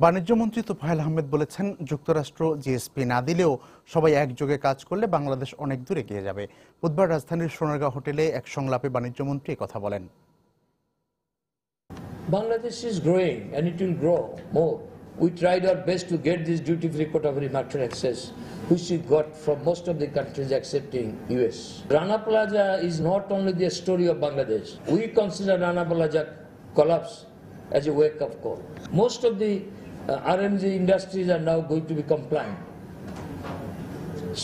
বাণিজ্যমন্ত্রী তোফায়েল আহমেদ বলেছেন, যুক্তরাষ্ট্র জিএসপি না দিলেও সবাই একযোগে কাজ করলে বাংলাদেশ অনেক দূর এগিয়ে যাবে। বুধবার রাজধানীর সোনারগাঁও হোটেলে এক সংলাপে বাণিজ্যমন্ত্রী কথা বলেন। Bangladesh is growing and it will grow more. We tried our best to get this duty-free quota-free market access, which we got from most of the countries excepting US. Rana Plaza is not only the story of Bangladesh. We consider Rana Plaza collapse as a wake-up call. Most of the R&D industries are now going to be compliant.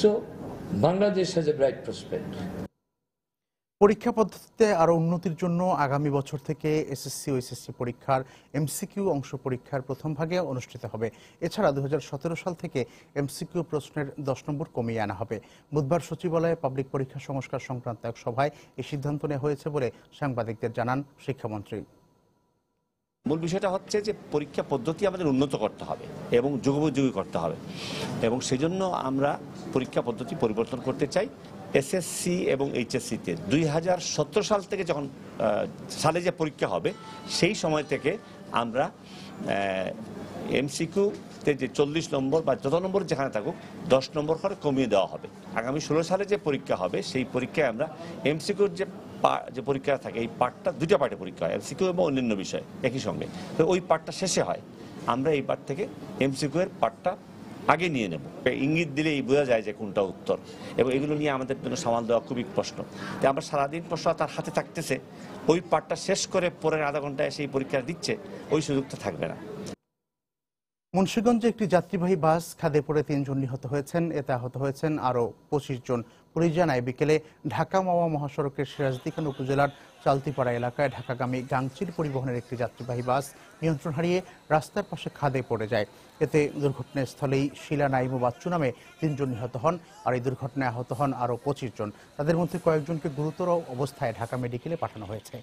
So, Bangladesh has a bright prospect. পরীক্ষা পদ্ধতিতে আরও উন্নতির জন্য আগামী বছর থেকে এসএসসি ও এসএসসি পরীক্ষার এমসিকিউ অংশ পরীক্ষার প্রথম ভাগে অনুষ্ঠিত হবে। এছাড়া 2017 সাল থেকে এমসিকিউ প্রশ্নের 10 নম্বর কমিয়ে আনা হবে। বুধবার সচিবালয়ে পাবলিক পরীক্ষা সংস্কার সংক্রান্ত এক সভায় এই সিদ্ধান্ত নেওয়া হয়েছে বলে সাংবাদিকদের জানান শিক্ষামন্ত্রী। মূল বিষয়টা হচ্ছে যে পরীক্ষা পদ্ধতি আমাদের উন্নত করতে হবে এবং যুগোপযোগী করতে হবে, এবং সেজন্য আমরা পরীক্ষা পদ্ধতি পরিবর্তন করতে চাই। এসএসসি এবং এইচএসসিতে 2017 সাল থেকে যখন সালে যে পরীক্ষা হবে সেই সময় থেকে আমরা এমসিকিউতে যে 40 নম্বর বা যত নম্বর যেখানে থাকুক 10 নম্বর করে কমিয়ে দেওয়া হবে। আগামী 16 সালে যে পরীক্ষা হবে সেই পরীক্ষায় আমরা এমসিকিউর যে পরীক্ষা থাকে এই পার্টটা দুটো পার্টে পরীক্ষা হয়, এমসিকিউ এবং অন্যান্য বিষয় একই সঙ্গে। তো ওই পার্টটা শেষে হয়, আমরা এই পার্ট থেকে এমসিকিউ এর পার্টটা আগে নিয়ে নেব। ইঙ্গিত দিলেই বোঝা যায় যে কোনটা উত্তর, এবং এগুলো নিয়ে আমাদের জন্য সামাল দেওয়া খুবই প্রশ্ন। তাই আমরা সারাদিন প্রশ্ন তার হাতে থাকতেছে, ওই পার্টটা শেষ করে পরের আধা ঘন্টায় সেই পরীক্ষা দিচ্ছে, ওই সুযোগটা থাকবে না। মুন্সিগঞ্জে একটি যাত্রীবাহী বাস খাদে পড়ে 3 জন নিহত হয়েছেন, এতে আহত হয়েছেন আরও 25 জন। পুলিশ জানায় বিকেলে ঢাকা মাওয়া মহাসড়কের সিরাজদিখান উপজেলার চালতিপাড়া এলাকায় ঢাকাগামী গাংচিল পরিবহনের একটি যাত্রীবাহী বাস নিয়ন্ত্রণ হারিয়ে রাস্তার পাশে খাদে পড়ে যায়। এতে দুর্ঘটনাস্থলেই শিলা, নাইম ও বাচ্চু নামে 3 জন নিহত হন, আর এই দুর্ঘটনায় আহত হন আরও 25 জন। তাদের মধ্যে কয়েকজনকে গুরুতর অবস্থায় ঢাকা মেডিকেলে পাঠানো হয়েছে।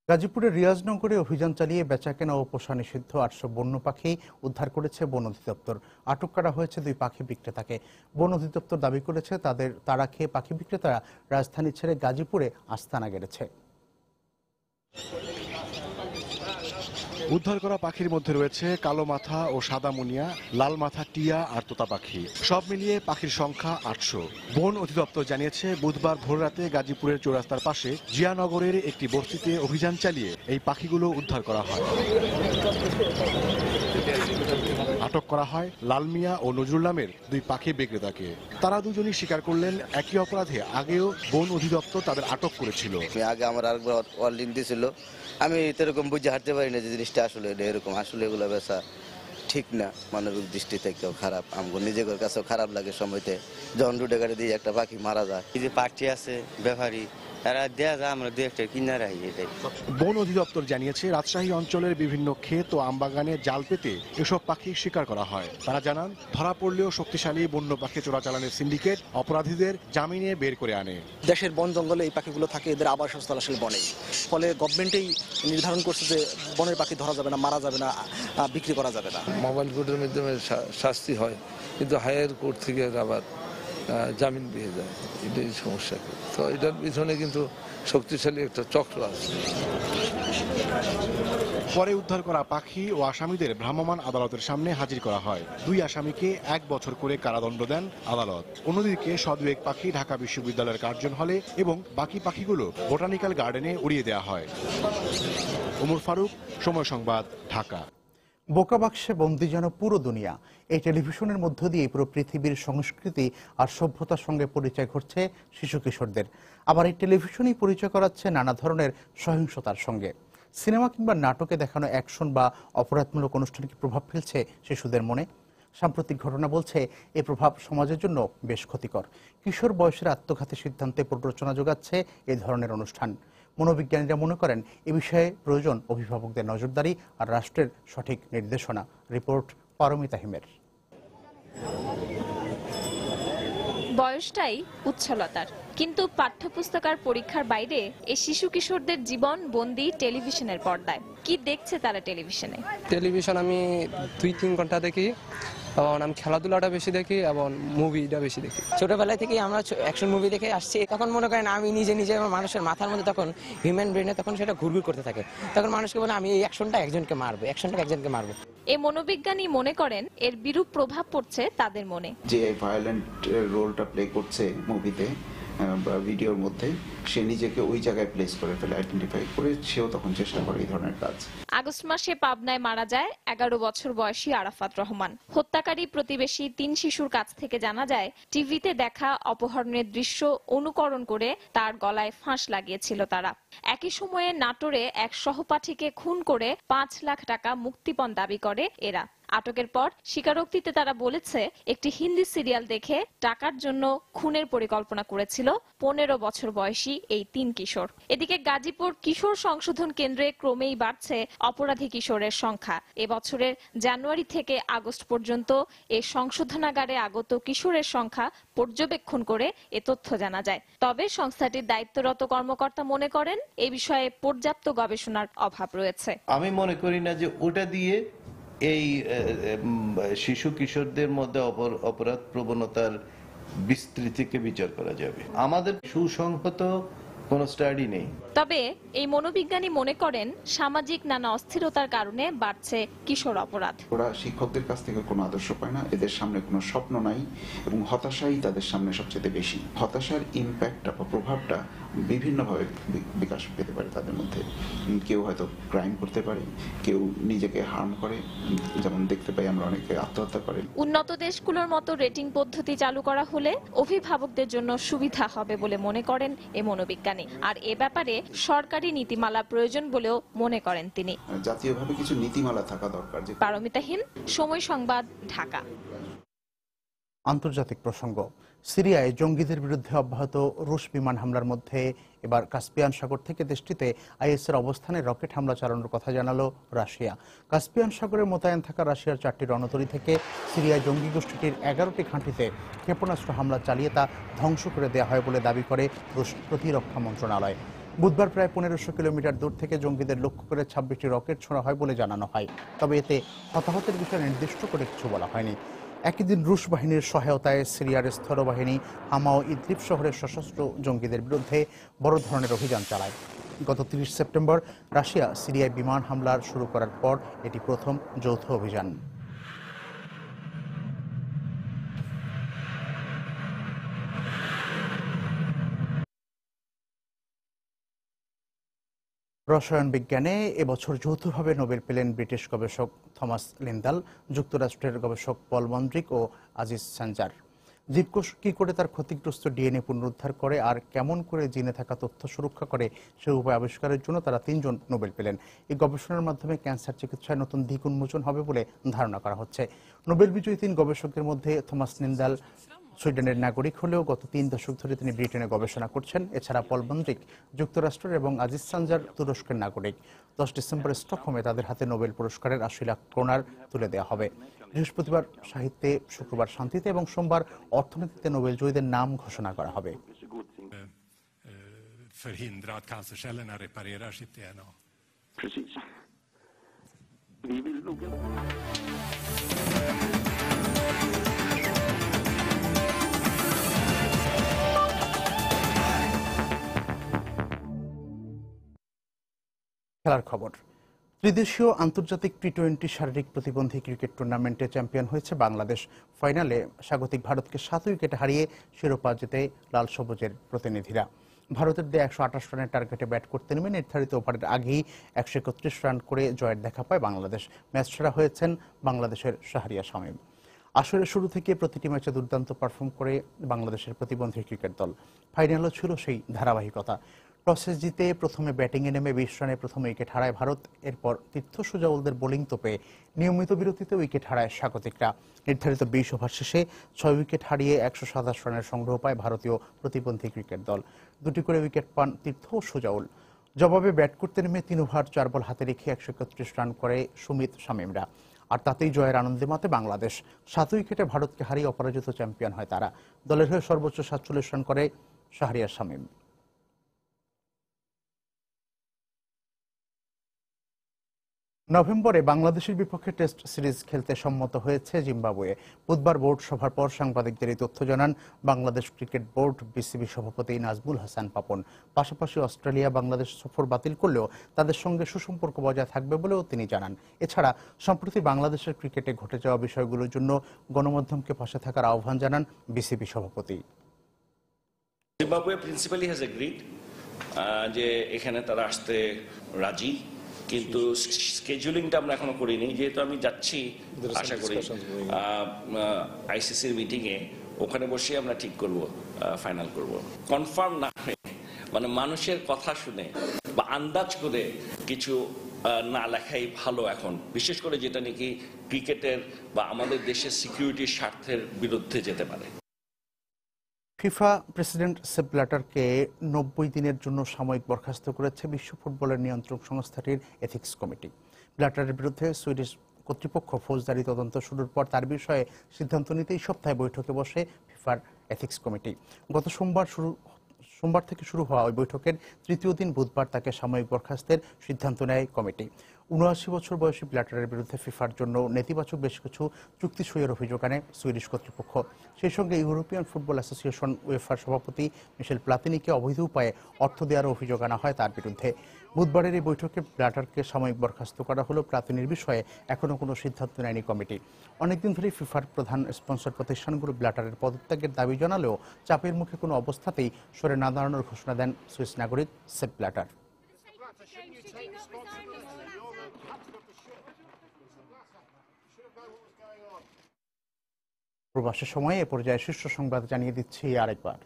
গাজীপুরের রিয়াজনগরে অভিযান চালিয়ে বেচাকেনা ও পোষা নিষিদ্ধ 800 বন্য পাখি উদ্ধার করেছে বন অধিদপ্তর। আটক করা হয়েছে 2 পাখি বিক্রেতাকে। বন অধিদপ্তর দাবি করেছে তারা খেয়ে পাখি বিক্রেতারা রাজধানী ছেড়ে গাজীপুরে আস্তানা গেড়েছে। উদ্ধার করা পাখির মধ্যে রয়েছে কালো মাথা ও সাদা মুনিয়া, লাল মাথা টিয়া আর তোতা পাখি। সব মিলিয়ে পাখির সংখ্যা 800। বন অধিদপ্তর জানিয়েছে বুধবার ভোররাতে গাজীপুরের চৌরাস্তার পাশে জিয়ানগরের একটি বস্তিতে অভিযান চালিয়ে এই পাখিগুলো উদ্ধার করা হয়। আটক করা হয় লাল মিয়া ও নজরুল নামের 2 পাখি বিক্রেতাকে। তারা দুজনই স্বীকার করলেন একই অপরাধে আগেও বন অধিদপ্তর তাদের আটক করেছিল। আগে আমার আরেকবার ওয়ার্নিং দিয়েছিল, আমি এরকম বুঝে হাঁটতে পারি না যে জিনিসটা আসলে এরকম। আসলে এগুলো বেচা ঠিক না, মানবিক দৃষ্টি থেকেও খারাপ, আমার নিজেদের কাছেও খারাপ লাগে। সময়তে যখন রুটে গাড়ি দিয়ে একটা পাখি মারা যায়, এই যে পাখি আছে ব্যাপারী তারা দেয়া যায়, আমরা 2-1টা কিনে রাখি। এটাই বন অধিদপ্তর জানিয়েছে রাজশাহী অঞ্চলের বিভিন্ন ক্ষেত ও আমবাগানে জাল পেতে এসব পাখি শিকার করা হয়। তারা জানান ধরা পড়লেও শক্তিশালী বন্য পাখি চোরাচালানের সিন্ডিকেট অপরাধীদের জামিনে বের করে আনে। দেশের বন জঙ্গলে এই পাখিগুলো থাকে, এদের আবাসস্থল আসলে বনে। ফলে গভর্নমেন্টেই নির্ধারণ করছে যে বনের পাখি ধরা যাবে না, মারা যাবে না, বিক্রি করা যাবে না। মোবাইল কোর্টের মাধ্যমে শাস্তি হয়, কিন্তু হায়ার কোর্ট থেকে আবার জামিন পেয়ে যায়, এটাই সমস্যা। তো এটার পিছনে কিন্তু শক্তিশালী একটা চক্র আছে। পরে উদ্ধার করা পাখি ও আসামিদের ভ্রাম্যমাণ আদালতের সামনে হাজির করা হয়। 2 আসামিকে 1 বছর করে কারাদণ্ড দেন আদালত। অন্যদিকে সদুয়েক পাখি ঢাকা বিশ্ববিদ্যালয়ের কার্জন হলে এবং বাকি পাখিগুলো বোটানিক্যাল গার্ডেনে উড়িয়ে দেওয়া হয়। ওমর ফারুক, সময় সংবাদ, ঢাকা। বোকা বাক্সে বন্দী যেন পুরো দুনিয়া। এই টেলিভিশনের মধ্য দিয়ে পুরো পৃথিবীর সংস্কৃতি আর সভ্যতার সঙ্গে পরিচয় ঘটছে শিশু কিশোরদের। আবার এই টেলিভিশনই পরিচয় করাচ্ছে নানা ধরনের সহিংসতার সঙ্গে। সিনেমা কিংবা নাটকে দেখানো অ্যাকশন বা অপরাধমূলক অনুষ্ঠান কি প্রভাব ফেলছে শিশুদের মনে? সাম্প্রতিক ঘটনা বলছে এই প্রভাব সমাজের জন্য বেশ ক্ষতিকর। কিশোর বয়সের আত্মঘাতী সিদ্ধান্তে প্ররোচনা যোগাচ্ছে এই ধরনের অনুষ্ঠান। মনোবিজ্ঞানীরা মনে করেন এ বিষয়ে প্রয়োজন অভিভাবকদের নজরদারি আর রাষ্ট্রের সঠিক নির্দেশনা। রিপোর্ট পারমিতা হিমের। বয়সটাই উচ্ছলতার, কিন্তু পাঠ্যপুস্তকার পরীক্ষার বাইরে এই শিশু কিশোরদের জীবন বন্দি টেলিভিশনের পর্দায়। কি দেখছে তারা টেলিভিশনে? টেলিভিশন আমি 2-3 ঘন্টা দেখি, এবং আমি খেলাধুলাটা বেশি দেখি এবং মুভিটা বেশি দেখি। ছোটবেলা থেকে আমরা অ্যাকশন মুভি দেখে আসছি, তখন মনে করেন আমি নিজে মানুষের মাথার মধ্যে তখন হিউম্যান ব্রেনে তখন সেটা ঘুরঘুর করতে থাকে। তখন মানুষকে বলে আমি এই অ্যাকশনটা একজনকে মারবো। এই মনোবিজ্ঞানী মনে করেন এর বিরূপ প্রভাব পড়ছে তাদের মনে। যে ভায়োলেন্ট রোলটা প্লে করছে মুভিতে বা ভিডিওর মধ্যে, সে নিজেকে ওই জায়গায় প্লেস করে ফেলে, আইডেন্টিফাই করে সেও তখন চেষ্টা করে এই ধরনের কাজ। আগস্ট মাসে পাবনায় মারা যায় 11 বছর বয়সী আরাফাত রহমান। হত্যাকারী প্রতিবেশী 3 শিশুর কাছ থেকে জানা যায় টিভিতে দেখা অপহরণের দৃশ্য অনুকরণ করে তার গলায় ফাঁস লাগিয়েছিল তারা। একই সময়ে নাটোরে এক সহপাঠীকে খুন করে 5 লাখ টাকা মুক্তিপণ দাবি করে এরা। আটকের পর স্বীকারোক্তিতে তারা বলেছে একটি হিন্দি সিরিয়াল দেখে টাকার জন্য খুনের পরিকল্পনা করেছিল 15 বছর বয়সী এই 3 কিশোর। এদিকে গাজীপুর কিশোর সংশোধন কেন্দ্রে ক্রমেই বাড়ছে অপরাধী কিশোরের সংখ্যা। এবছরের জানুয়ারি থেকে আগস্ট পর্যন্ত এই সংশোধনাগারে আগত কিশোরের সংখ্যা পর্যবেক্ষণ করে এ তথ্য জানা যায়। তবে সংস্থাটির দায়িত্বরত কর্মকর্তা মনে করেন এই বিষয়ে পর্যাপ্ত গবেষণার অভাব রয়েছে। আমি মনে করি না যে ওটা দিয়ে এই শিশু কিশোরদের মধ্যে অপরাধ প্রবণতার বিস্তৃতিকে বিচার করা যাবে। আমাদের সুসংহত কোনো স্টাডি নেই। তবে এই মনোবিজ্ঞানী মনে করেন সামাজিক নানা অস্থিরতার কারণে বাড়ছে কিশোর অপরাধ। ওরা শিক্ষকদের কাছ থেকে কোনো আদর্শ পায় না, এদের সামনে কোনো স্বপ্ন নাই এবং হতাশাই তাদের সামনে সবচেয়ে বেশি। হতাশার ইম্প্যাক্টটা বা প্রভাবটা বিভিন্নভাবে বিকাশ পেতে পারে তাদের মধ্যে। কেউ হয়তো ক্রাইম করতে পারে, কেউ নিজেকে হার্ম করে, যেমন দেখতে পাই আমরা অনেকে আত্মহত্যা করে। উন্নত দেশগুলোর মতো রেটিং পদ্ধতি চালু করা হলে অভিভাবকদের জন্য সুবিধা হবে বলে মনে করেন এই মনোবিজ্ঞানী। আর এ ব্যাপারে সরকারি নীতিমালা প্রয়োজন বলেও মনে করেন তিনি। জাতীয়ভাবে কিছু নীতিমালা থাকা দরকার। পারমিতা হিন, সময় সংবাদ, ঢাকা। আন্তর্জাতিক প্রসঙ্গ। সিরিয়ায় জঙ্গিদের বিরুদ্ধে অব্যাহত রুশ বিমান হামলার মধ্যে এবার কাস্পিয়ান সাগর থেকে দেশটিতে আইএসের অবস্থানে রকেট হামলা চালানোর কথা জানালো রাশিয়া। কাস্পিয়ান সাগরে মোতায়েন থাকা রাশিয়ার 4টি রণতরী থেকে সিরিয়ায় জঙ্গি গোষ্ঠীটির 11টি ঘাঁটিতে ক্ষেপণাস্ত্র হামলা চালিয়ে তা ধ্বংস করে দেওয়া হয় বলে দাবি করে রুশ প্রতিরক্ষা মন্ত্রণালয়। বুধবার প্রায় 1500 কিলোমিটার দূর থেকে জঙ্গিদের লক্ষ্য করে 26টি রকেট ছোড়া হয় বলে জানানো হয়। তবে এতে হতাহতের বিষয়ে নির্দিষ্ট করে কিছু বলা হয়নি। একই দিন রুশ বাহিনীর সহায়তায় সিরিয়ার স্থলবাহিনী হামা ও ইদলিব শহরের সশস্ত্র জঙ্গিদের বিরুদ্ধে বড় ধরনের অভিযান চালায়। গত 30 সেপ্টেম্বর রাশিয়া সিরিয়ায় বিমান হামলার শুরু করার পর এটি প্রথম যৌথ অভিযান। রসায়ন বিজ্ঞানে এবছর যৌথভাবে নোবেল পেলেন ব্রিটিশ গবেষক থমাস লিন্দাল, যুক্তরাষ্ট্রের গবেষক পল মন্ড্রিক ও আজিজ সানজার। জীবকোষ কি করে তার ক্ষতিগ্রস্ত ডিএনএ পুনরুদ্ধার করে আর কেমন করে জিনে থাকা তথ্য সুরক্ষা করে সে উপায় আবিষ্কারের জন্য তারা 3 জন নোবেল পেলেন। এই গবেষণার মাধ্যমে ক্যান্সার চিকিৎসায় নতুন দিক উন্মোচন হবে বলে ধারণা করা হচ্ছে। নোবেল বিজয়ী 3 গবেষকের মধ্যে থমাস লিন্দাল সুইডেনের নাগরিক হলেও গত 3 দশক ধরে তিনি ব্রিটেনে গবেষণা করছেন। এছাড়া পল মন্ড্রিক যুক্তরাষ্ট্রের এবং আজিজ সানজার তুরস্কের নাগরিক। 10 ডিসেম্বর স্টকহোমে তাদের হাতে নোবেল পুরস্কারের 80 লাখ ক্রোনার তুলে দেওয়া হবে। বৃহস্পতিবার সাহিত্যে, শুক্রবার শান্তিতে এবং সোমবার অর্থনীতিতে নোবেল জয়ীদের নাম ঘোষণা করা হবে। Förhindra att cancercellerna reparerar sitt DNA. Precis. Vi vill nog... খেলার খবর। ত্রিদেশীয় আন্তর্জাতিক টি-20 শারীরিক প্রতিবন্ধী ক্রিকেট টুর্নামেন্টে চ্যাম্পিয়ন হয়েছে বাংলাদেশ। ফাইনালে স্বাগতিক ভারতকে 7 উইকেটে হারিয়ে শিরোপা জেতে লাল সবুজের প্রতিনিধিরা। ভারতের দিয়ে 128 রানের টার্গেটে ব্যাট করতে নেমে নির্ধারিত ওভারের আগেই 131 রান করে জয়ের দেখা পায় বাংলাদেশ। ম্যাচ সেরা হয়েছেন বাংলাদেশের শাহরিয়া শামীম। আসরের শুরু থেকে প্রতিটি ম্যাচে দুর্দান্ত পারফর্ম করে বাংলাদেশের প্রতিবন্ধী ক্রিকেট দল। ফাইনালও ছিল সেই ধারাবাহিকতা। টসে জিতে প্রথমে ব্যাটিংয়ে নেমে 20 রানে প্রথম উইকেট হারায় ভারত। এরপর তীর্থ সুজাউলদের বোলিং তোপে নিয়মিত বিরতিতে উইকেট হারায় স্বাগতিকরা। নির্ধারিত 20 ওভার শেষে 6 উইকেট হারিয়ে 127 রানের সংগ্রহ পায় ভারতীয় প্রতিবন্ধী ক্রিকেট দল। 2টি করে উইকেট পান তীর্থ ও সুজাউল। জবাবে ব্যাট করতে নেমে 3 ওভার 4 বল হাতে রেখে 131 রান করে সুমিত শামীমরা। আর তাতেই জয়ের আনন্দে মাতে বাংলাদেশ। 7 উইকেটে ভারতকে হারিয়ে অপরাজিত চ্যাম্পিয়ন হয় তারা। দলের হয়ে সর্বোচ্চ 47 রান করে শাহরিয়ার শামীম। নভেম্বরে বাংলাদেশের বিপক্ষে টেস্ট সিরিজ খেলতে সম্মত হয়েছে জিম্বাবুয়ে। বুধবার বোর্ড সভার পর সাংবাদিকদের এই তথ্য জানান বাংলাদেশ ক্রিকেট বোর্ড বিসিবি সভাপতি নাজমুল হাসান পাপন। পাশাপাশি অস্ট্রেলিয়া বাংলাদেশ সফর বাতিল করলেও তাদের সঙ্গে সুসম্পর্ক বজায় থাকবে বলেও তিনি জানান। এছাড়া সম্প্রতি বাংলাদেশের ক্রিকেটে ঘটে যাওয়া বিষয়গুলোর জন্য গণমাধ্যমকে পাশে থাকার আহ্বান জানান বিসিবি সভাপতি। জিম্বাবুয়ে প্রিন্সিপালি হ্যাজ এগ্রিড যে এখানে তারা আসতে রাজি, কিন্তু স্কেজুলিংটা আমরা এখনো করিনি। যেহেতু আমি যাচ্ছি, আশা করি আইসিসির মিটিংয়ে ওখানে বসে আমরা ঠিক করব, ফাইনাল করব। কনফার্ম না হয়ে মানে মানুষের কথা শুনে বা আন্দাজ করে কিছু না লেখাই ভালো এখন, বিশেষ করে যেটা নাকি ক্রিকেটের বা আমাদের দেশের সিকিউরিটির স্বার্থের বিরুদ্ধে যেতে পারে। ফিফা প্রেসিডেন্ট সেপ ব্ল্যাটারকে 90 দিনের জন্য সাময়িক বরখাস্ত করেছে বিশ্ব ফুটবলের নিয়ন্ত্রক সংস্থাটির এথিক্স কমিটি। ব্ল্যাটারের বিরুদ্ধে সুইডিশ কর্তৃপক্ষ ফৌজদারি তদন্ত শুরুর পর তার বিষয়ে সিদ্ধান্ত নিতে এই সপ্তাহে বৈঠকে বসে ফিফার এথিক্স কমিটি। গত সোমবার থেকে শুরু হওয়া ওই বৈঠকের তৃতীয় দিন বুধবার তাকে সাময়িক বরখাস্তের সিদ্ধান্ত নেয় কমিটি। ৭৯ বছর বয়সী ব্ল্যাটারের বিরুদ্ধে ফিফার জন্য নেতিবাচক বেশ কিছু চুক্তি সইয়ের অভিযোগ আনে সুইডিশ কর্তৃপক্ষ। সেই সঙ্গে ইউরোপিয়ান ফুটবল অ্যাসোসিয়েশন উয়েফার সভাপতি মিশেল প্লাতিনিকে অবৈধ উপায়ে অর্থ দেওয়ার অভিযোগ আনা হয় তার বিরুদ্ধে। বুধবারের এই বৈঠকে ব্ল্যাটারকে সাময়িক বরখাস্ত করা হলো। প্লাতিনির বিষয়ে এখনও কোনো সিদ্ধান্ত নেয়নি কমিটি। অনেকদিন ধরেই ফিফার প্রধান স্পন্সর প্রতিষ্ঠানগুলো ব্ল্যাটারের পদত্যাগের দাবি জানালেও চাপের মুখে কোনো অবস্থাতেই সরে না দাঁড়ানোর ঘোষণা দেন সুইস নাগরিক সেপ ব্ল্যাটার। প্রবাসের সময় এ পর্যায়ে শীর্ষ সংবাদ জানিয়ে দিচ্ছি আরেকবার।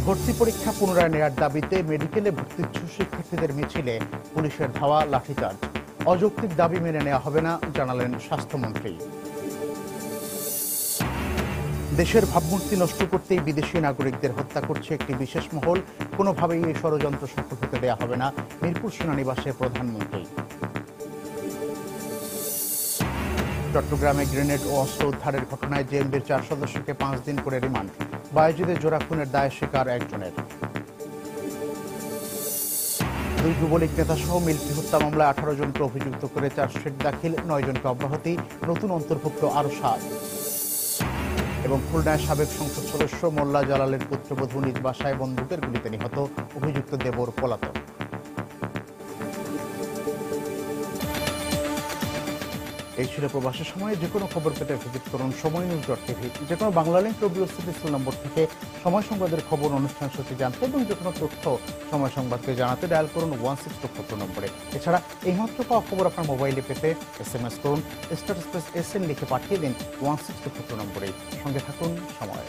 ভর্তি পরীক্ষা পুনরায় নেওয়ার দাবিতে মেডিকেলে ভর্তিচ্ছু শিক্ষার্থীদের মিছিলে পুলিশের ধাওয়া, লাঠিচার্জ। অযৌক্তিক দাবি মেনে নেওয়া হবে না জানালেন স্বাস্থ্যমন্ত্রী। দেশের ভাবমূর্তি নষ্ট করতেই বিদেশি নাগরিকদের হত্যা করছে একটি বিশেষ মহল। কোনোভাবেই এই ষড়যন্ত্র সফল হতে দেওয়া হবে না মিরপুর সেনানিবাসে প্রধানমন্ত্রী। চট্টগ্রামে গ্রেনেড ও অস্ত্র উদ্ধারের ঘটনায় জেএমবির 4 সদস্যকে 5 দিন করে রিমান্ড। বায়েজিদে জোড়া খুনের দায় স্বীকার একজনের। 2 যুবলীগ নেতাসহ মিল্কি হত্যা মামলায় 18 জনকে অভিযুক্ত করে চার্জশিট দাখিল, 9 জনকে অব্যাহতি, নতুন অন্তর্ভুক্ত আরও 7। এবং খুলনায় সাবেক সংসদ সদস্য মোল্লা জালালের পুত্রবধূ নিজ বাসায় বন্দুকের গুলিতে নিহত, অভিযুক্ত দেবর পলাতক। এই ছিল প্রবাসের সময়। যে কোনো খবর পেতে ভিজিট করুন সময়নিউজ.tv। যে কোনো বাংলা লিঙ্ক WCTC নম্বর থেকে সময় সংবাদের খবর, অনুষ্ঠান সূচি জানতে এবং যে কোনো তথ্য সময় সংবাদকে জানাতে ডায়াল করুন 1624 নম্বরে। এছাড়া এইমাত্র পাওয়া খবর আপনার মোবাইলে পেতে SMS করুন *SN লিখে পাঠিয়ে দিন 1624 নম্বরে। সঙ্গে থাকুন সময়।